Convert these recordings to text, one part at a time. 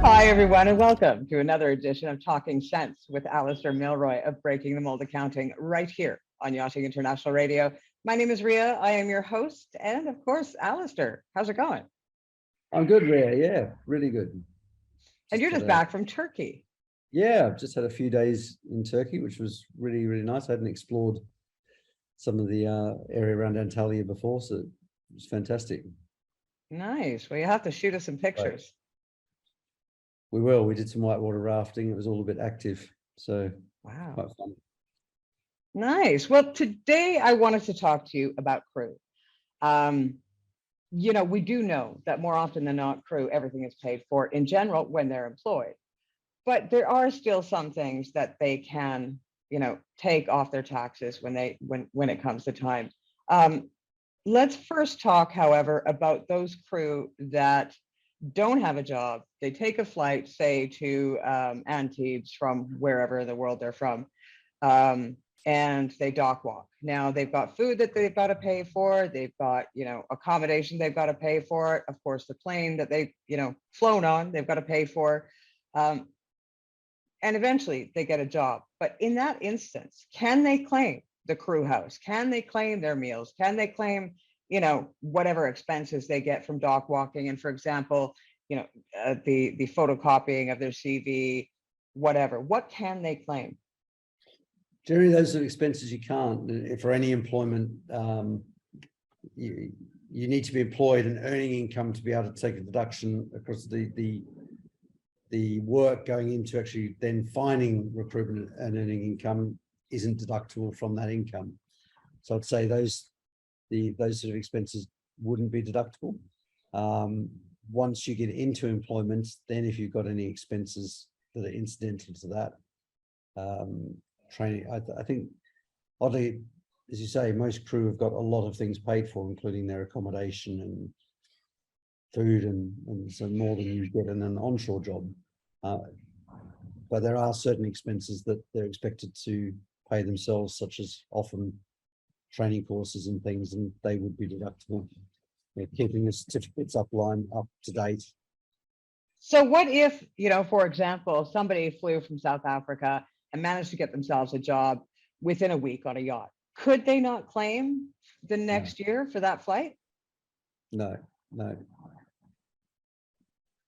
Hi, everyone, and welcome to another edition of Talking Sense with Alistair Milroy of Breaking the Mold Accounting right here on Yachting International Radio. My name is Ria. I am your host. And of course, Alistair, how's it going? I'm good, Ria. Yeah, really good. And you're just back from Turkey. Yeah, I've just had a few days in Turkey, which was really, really nice. I hadn't explored some of the area around Antalya before, so it was fantastic. Nice. Well, you have to shoot us some pictures. We will. We did some whitewater rafting. It was all a bit active, so wow, quite fun. Nice. Well, today I wanted to talk to you about crew. You know, we do know that more often than not, crew, everything is paid for in general when they're employed. But there are still some things that they can, you know, take off their taxes when it comes to time. Let's first talk, however, about those crew that don't have a job. They take a flight, say to Antibes from wherever in the world they're from, and they dock walk. Now they've got food that they've got to pay for. They've got, you know, accommodation they've got to pay for. Of course, the plane that they've, you know, flown on, they've got to pay for. And eventually they get a job. But in that instance, can they claim the crew house? Can they claim their meals? Can they claim, you know, whatever expenses they get from dock walking? And for example, you know, the photocopying of their CV, whatever. What can they claim? Generally, those are expenses you can't. For any employment, you need to be employed and earning income to be able to take a deduction across the work going into actually then finding recruitment and earning income isn't deductible from that income. So I'd say those sort of expenses wouldn't be deductible. Once you get into employment, then if you've got any expenses that are incidental to that, training, I think, oddly, as you say, most crew have got a lot of things paid for, including their accommodation and food, and so more than you get in an onshore job. But there are certain expenses that they're expected to pay themselves, such as often training courses and things, and they would be deductible. You know, keeping the certificates up to date. So what if, you know, for example, somebody flew from South Africa and managed to get themselves a job within a week on a yacht? Could they not claim the next year for that flight? No.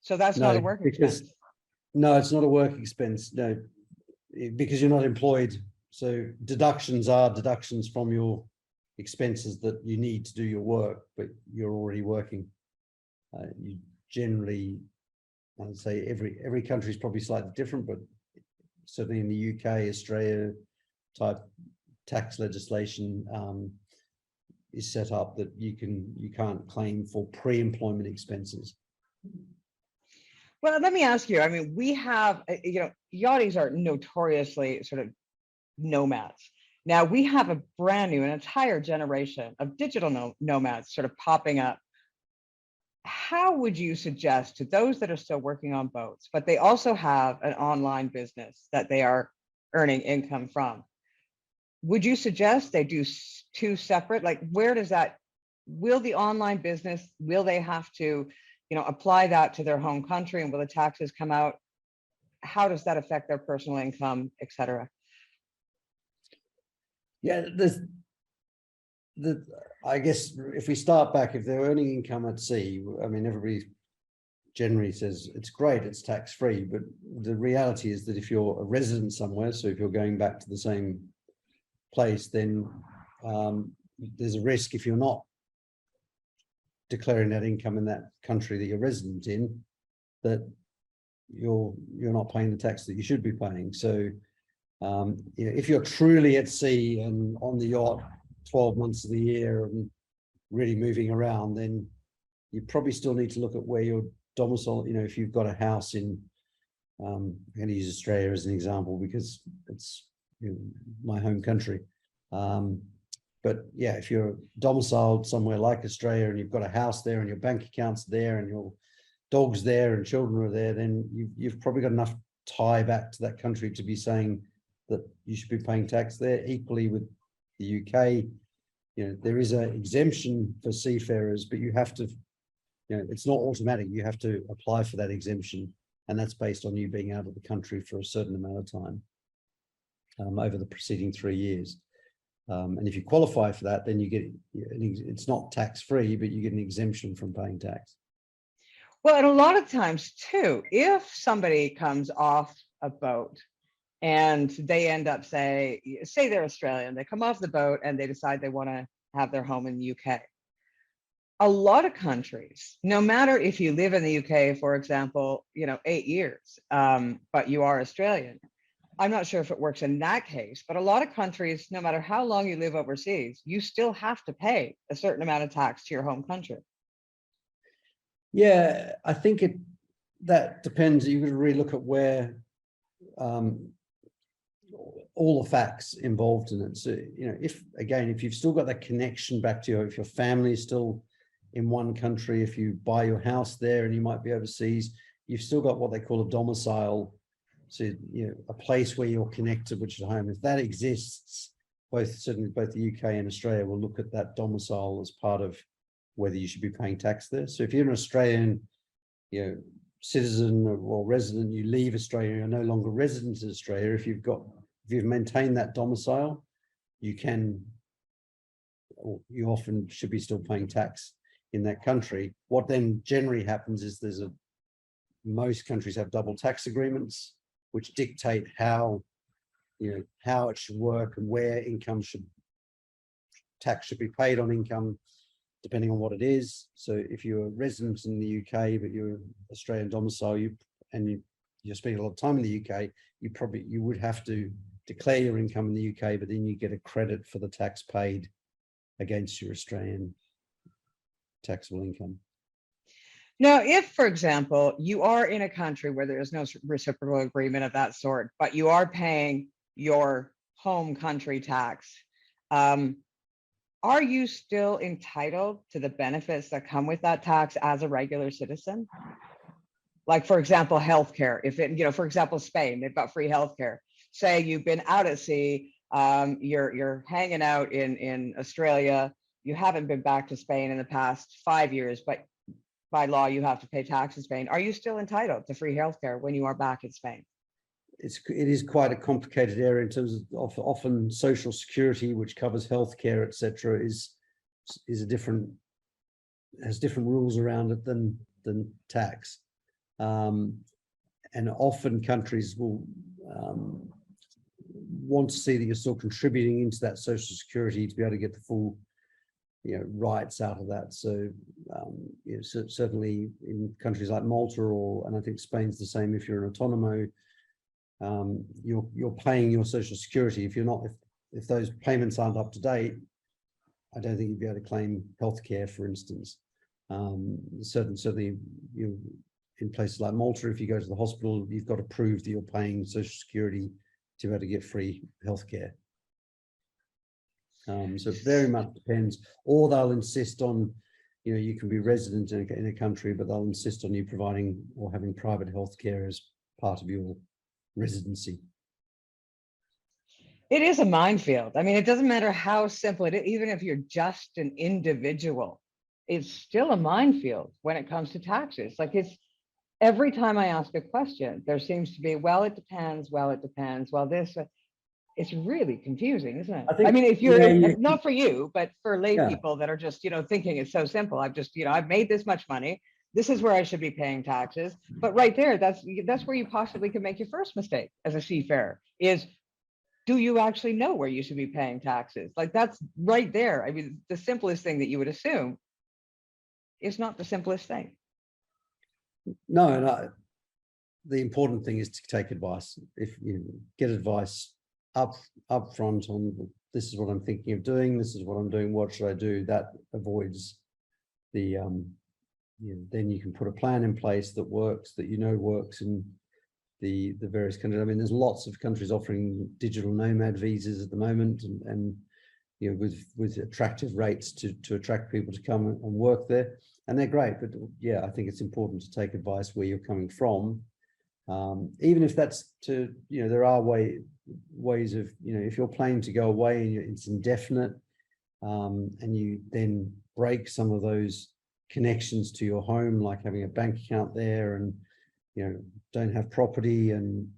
So that's not a work expense? No, it's not a work expense. No, because you're not employed. So deductions are deductions from your expenses that you need to do your work, but you're already working. You generally, I'd say every country is probably slightly different, but certainly in the UK, Australia type tax legislation is set up that you can't claim for pre-employment expenses. Well, let me ask you, I mean, we have, you know, yachties are notoriously sort of nomads. Now we have a brand new, an entire generation of digital nomads sort of popping up. How would you suggest to those that are still working on boats, but they also have an online business that they are earning income from? Would you suggest they do two separate? Like, where does that, will the online business, will they have to, you know, apply that to their home country, and will the taxes come out? How does that affect their personal income, et cetera? Yeah, I guess if we start back, if they're earning income at sea, I mean, everybody generally says it's great, it's tax-free, but the reality is that if you're a resident somewhere, so if you're going back to the same place, then there's a risk if you're not declaring that income in that country that you're resident in, that you're not paying the tax that you should be paying. So you know, if you're truly at sea and on the yacht 12 months of the year and really moving around, then you probably still need to look at where your domicile, you know, if you've got a house in, I'm going to use Australia as an example because it's, you know, my home country. But yeah, if you're domiciled somewhere like Australia and you've got a house there and your bank account's there and your dog's there and children are there, then you've probably got enough tie back to that country to be saying that you should be paying tax there. Equally with the UK, you know, there is an exemption for seafarers, but you have to, you know, it's not automatic. You have to apply for that exemption and that's based on you being out of the country for a certain amount of time over the preceding 3 years. And if you qualify for that, then you get, it's not tax-free, but you get an exemption from paying tax. Well, and a lot of times too, if somebody comes off a boat and they end up say they're Australian, they come off the boat and they decide they want to have their home in the UK. A lot of countries, no matter if you live in the UK, for example, 8 years, but you are Australian. I'm not sure if it works in that case, but a lot of countries, no matter how long you live overseas, you still have to pay a certain amount of tax to your home country. Yeah, I think that depends. You could really look at where all the facts involved in it. So, if you've still got that connection back to if your family is still in one country, if you buy your house there and you might be overseas, you've still got what they call a domicile. So, a place where you're connected, which is home. If that exists, certainly both the UK and Australia will look at that domicile as part of whether you should be paying tax there. So if you're an Australian, citizen or resident, you leave Australia, you're no longer resident in Australia. If you've maintained that domicile, you often should be still paying tax in that country. What then generally happens is most countries have double tax agreements, which dictate how it should work and where tax should be paid on income, depending on what it is. So if you're a resident in the UK, but you're Australian domicile, you're spending a lot of time in the UK, you would have to declare your income in the UK, but then you get a credit for the tax paid against your Australian taxable income. Now, if, for example, you are in a country where there is no reciprocal agreement of that sort, but you are paying your home country tax, are you still entitled to the benefits that come with that tax as a regular citizen? Like, for example, healthcare. For example, Spain, they've got free healthcare. Say you've been out at sea, you're hanging out in Australia, you haven't been back to Spain in the past 5 years, but by law, you have to pay tax in Spain. Are you still entitled to free healthcare when you are back in Spain? It is quite a complicated area in terms of often social security, which covers healthcare, etc., has different rules around it than tax, and often countries will want to see that you're still contributing into that social security to be able to get the full rights out of that. So certainly in countries like Malta and I think Spain's the same. If you're an autonomo, you're paying your social security. If those payments aren't up to date, I don't think you'd be able to claim healthcare, for instance. Certainly in places like Malta, if you go to the hospital, you've got to prove that you're paying social security to be able to get free healthcare. So it very much depends, or they'll insist on, you can be resident in a country, but they'll insist on you providing or having private healthcare as part of your residency. It is a minefield. I mean, it doesn't matter how simple it is, even if you're just an individual, it's still a minefield when it comes to taxes. Like, every time I ask a question, there seems to be, well, it depends, this. It's really confusing, isn't it? I mean, if you're not for you, but for lay people that are just, thinking it's so simple. I've made this much money. This is where I should be paying taxes. But right there, that's where you possibly can make your first mistake as a seafarer is, do you actually know where you should be paying taxes? Like, that's right there. I mean, the simplest thing that you would assume is not the simplest thing. No, the important thing is to take advice. If you get advice up front on, this is what I'm thinking of doing, this is what I'm doing, what should I do, that avoids the then you can put a plan in place that works, works in the various countries. I mean, there's lots of countries offering digital nomad visas at the moment, and with attractive rates to attract people to come and work there, and they're great. But I think it's important to take advice where you're coming from, even if that's there are ways of, if you're planning to go away and it's indefinite, and you then break some of those connections to your home, like having a bank account there and don't have property, and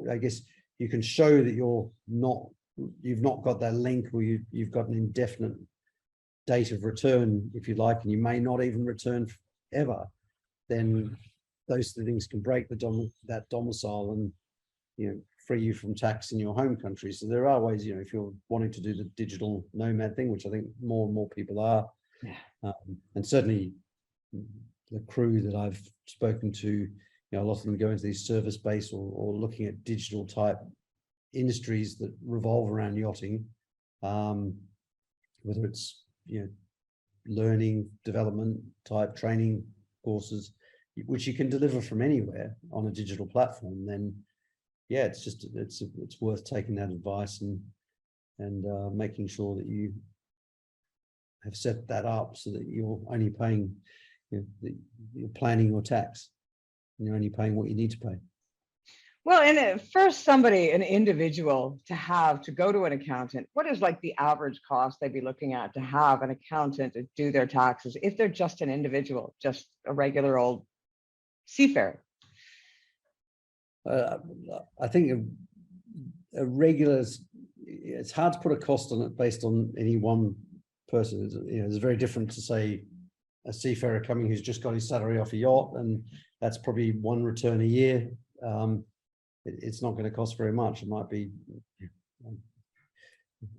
I guess you can show that you've not got that link, or you've got an indefinite date of return, if you like, and you may not even return ever, then those things can break that domicile and free you from tax in your home country. So there are ways, if you're wanting to do the digital nomad thing, which I think more and more people are, and certainly the crew that I've spoken to, a lot of them go into these service-based or looking at digital type industries that revolve around yachting, whether it's learning development type training courses, which you can deliver from anywhere on a digital platform, then it's worth taking that advice and making sure that you have set that up so that you're only paying, you're planning your tax, and you're only paying what you need to pay. Well, and for somebody, an individual, to go to an accountant, what is like the average cost they'd be looking at to have an accountant to do their taxes if they're just an individual, just a regular old seafarer? I think a regular, it's hard to put a cost on it based on any one person. It's very different to say a seafarer coming who's just got his salary off a yacht, and that's probably one return a year. It's not going to cost very much. It might be,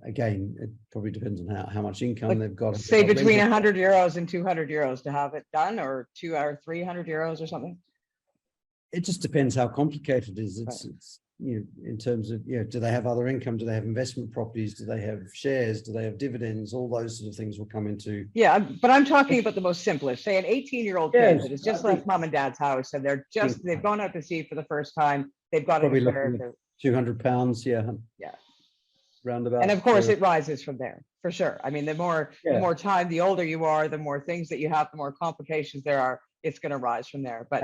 again, it probably depends on how much income they've got. Say between 100 euros and 200 euros to have it done, or 200 or 300 euros or something. It just depends how complicated it is. It's in terms of, do they have other income? Do they have investment properties? Do they have shares? Do they have dividends? All those sort of things will come into. Yeah, but I'm talking about the most simplest. Say an 18-year-old kid that has just left mom and dad's house, and they've gone out to sea for the first time. They've got probably to £200. Yeah. Roundabout. And of course, it rises from there for sure. I mean, the more time, the older you are, the more things that you have, the more complications there are. It's going to rise from there. But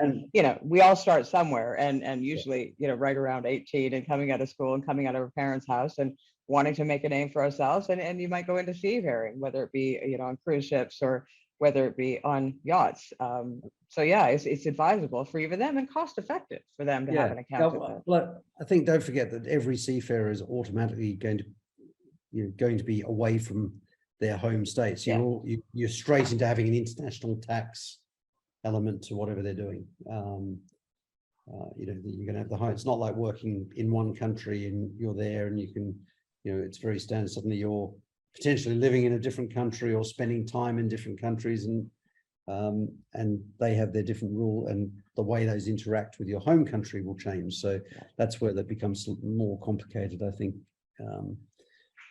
we all start somewhere, and usually right around 18 and coming out of school and coming out of our parents' house and wanting to make a name for ourselves. And you might go into seafaring, whether it be on cruise ships or whether it be on yachts. So it's advisable for even them and cost effective for them to have an accountant. Well, I think don't forget that every seafarer is automatically going to be away from their home state. So you're straight into having an international tax element to whatever they're doing. You're going to have the high. It's not like working in one country and you're there and you can, it's very standard. Suddenly you're potentially living in a different country or spending time in different countries, and they have their different rule, and the way those interact with your home country will change. So that's where that becomes more complicated, I think,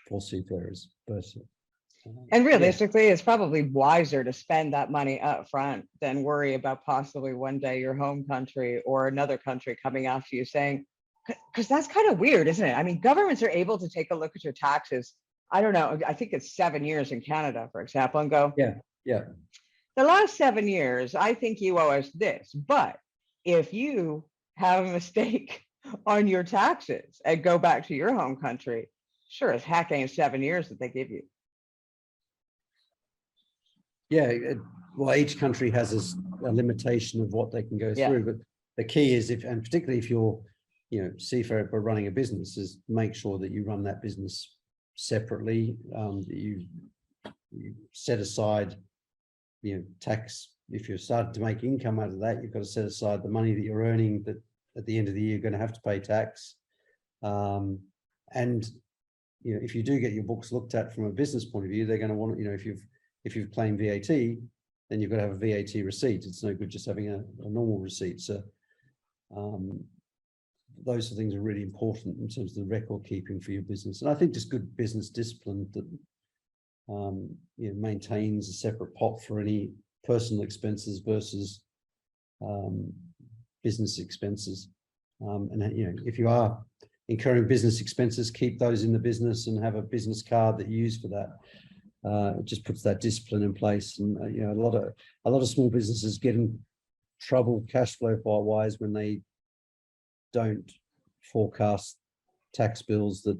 for seafarers. But and realistically, it's probably wiser to spend that money up front than worry about possibly one day your home country or another country coming after you saying, because that's kind of weird, isn't it? I mean, governments are able to take a look at your taxes. I don't know. I think it's 7 years in Canada, for example, and go, the last 7 years, I think you owe us this. But if you have a mistake on your taxes and go back to your home country, sure as heck ain't 7 years that they give you. Well, each country has a limitation of what they can go through, but the key is, and particularly if you're, seafarer but running a business, is make sure that you run that business separately. That you set aside, tax. If you're starting to make income out of that, you've got to set aside the money that you're earning, that at the end of the year you're going to have to pay tax. And if you do get your books looked at from a business point of view, they're going to want, if you've claimed VAT, then you've got to have a VAT receipt. It's no good just having a normal receipt. So those things are really important in terms of the record keeping for your business. And I think just good business discipline that maintains a separate pot for any personal expenses versus business expenses. And if you are incurring business expenses, keep those in the business and have a business card that you use for that. It just puts that discipline in place. And a lot of small businesses get in trouble cash flow wise when they don't forecast tax bills that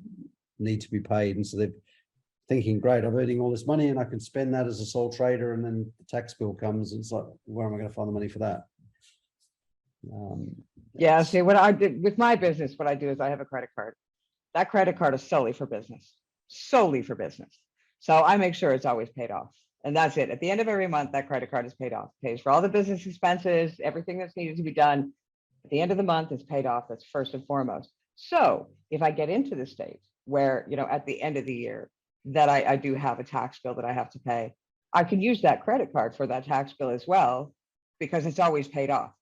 need to be paid, and so they're thinking, great, I'm earning all this money and I can spend that as a sole trader, and then the tax bill comes and it's like, where am I going to find the money for that? Yeah, that's- see, what I did with my business, what I do is I have a credit card. That credit card is solely for business, solely for business. So I make sure it's always paid off. And that's it. At the end of every month, that credit card is paid off, pays for all the business expenses, everything that's needed to be done. At the end of the month, it's paid off. That's first and foremost. So if I get into the state where, at the end of the year, that I do have a tax bill that I have to pay, I can use that credit card for that tax bill as well, because it's always paid off.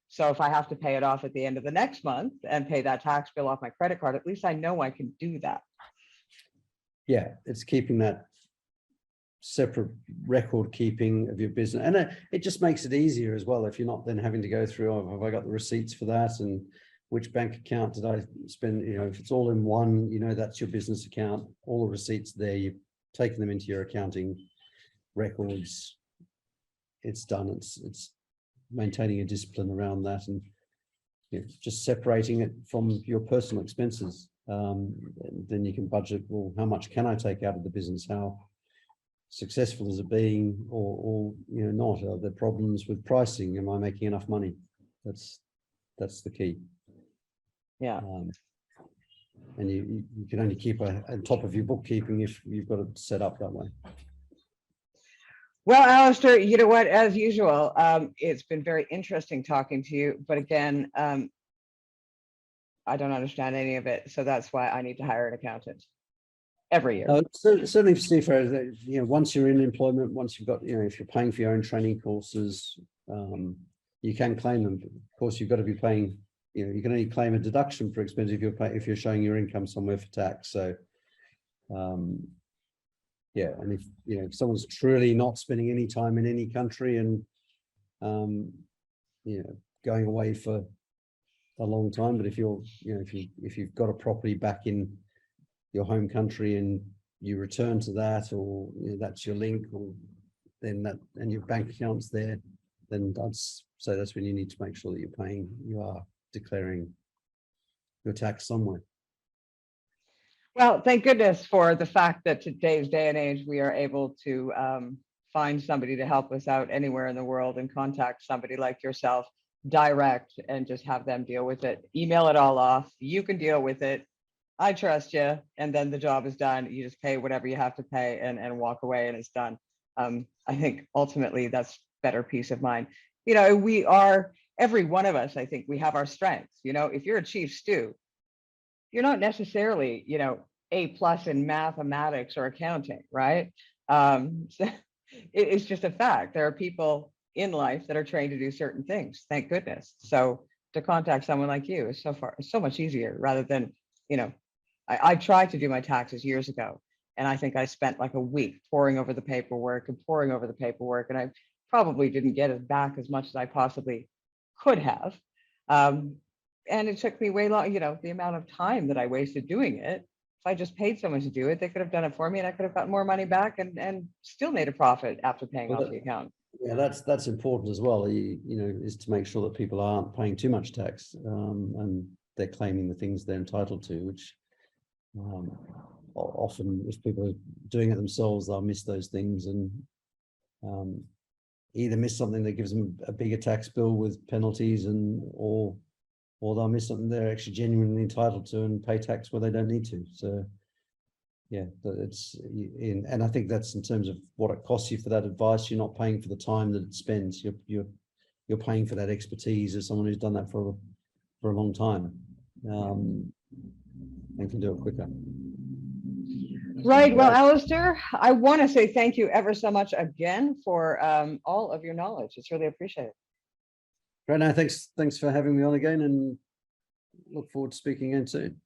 So if I have to pay it off at the end of the next month and pay that tax bill off my credit card, at least I know I can do that. Yeah, it's keeping that separate record keeping of your business, and it just makes it easier as well if you're not then having to go through, oh, have I got the receipts for that, and which bank account did I spend, if it's all in one, that's your business account, all the receipts there, you've taken them into your accounting records, it's done. It's maintaining a discipline around that, and just separating it from your personal expenses. Then you can budget, well, how much can I take out of the business? How successful is it being, or not? Are there problems with pricing? Am I making enough money? That's the key. Yeah. And you can only keep on top of your bookkeeping if you've got it set up that way. Well, Alistair, you know what, as usual, it's been very interesting talking to you, but again, I don't understand any of it. So that's why I need to hire an accountant every year. Certainly for seafarers, once you're in employment, once you've got, if you're paying for your own training courses, you can claim them. But of course, you've got to be paying, you can only claim a deduction for expenses if you're showing your income somewhere for tax. So, yeah, and if someone's truly not spending any time in any country and going away for a long time, but if you're if you've got a property back in your home country and you return to that, or that's your link, or then that, and your bank account's there, then that's when you need to make sure that you are declaring your tax somewhere. Well, thank goodness for the fact that today's day and age, we are able to find somebody to help us out anywhere in the world and contact somebody like yourself direct and just have them deal with it. Email it all off. You can deal with it. I trust you. And then the job is done. You just pay whatever you have to pay and walk away, and it's done. I think ultimately that's better peace of mind. We are, every one of us, I think we have our strengths. If you're a chief stew, you're not necessarily, A+ in mathematics or accounting, right? So it's just a fact. There are people in life that are trained to do certain things, thank goodness. So to contact someone like you is so much easier, rather than, I tried to do my taxes years ago, and I think I spent like a week poring over the paperwork, and I probably didn't get it back as much as I possibly could have. And it took me way long, the amount of time that I wasted doing it. If I just paid someone to do it, they could have done it for me, and I could have gotten more money back and still made a profit after paying off the account. Yeah, that's important as well. Is to make sure that people aren't paying too much tax, and they're claiming the things they're entitled to, which often, if people are doing it themselves, they'll miss those things and either miss something that gives them a bigger tax bill with penalties, or they'll miss something they're actually genuinely entitled to and pay tax where they don't need to. So yeah, and I think that's in terms of what it costs you for that advice. You're not paying for the time that it spends. You're paying for that expertise as someone who's done that for a long time, and can do it quicker. Right. Well, Alistair, I want to say thank you ever so much again for all of your knowledge. It's really appreciated. Great. Now, thanks for having me on again, and look forward to speaking again soon.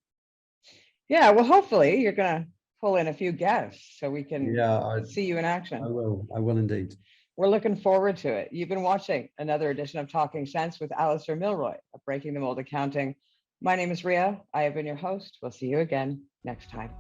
Yeah, well, hopefully you're going to pull in a few guests so we can see you in action. I will indeed. We're looking forward to it. You've been watching another edition of Talking Sense with Alistair Milroy of Breaking the Mold Accounting. My name is Ria. I have been your host. We'll see you again next time.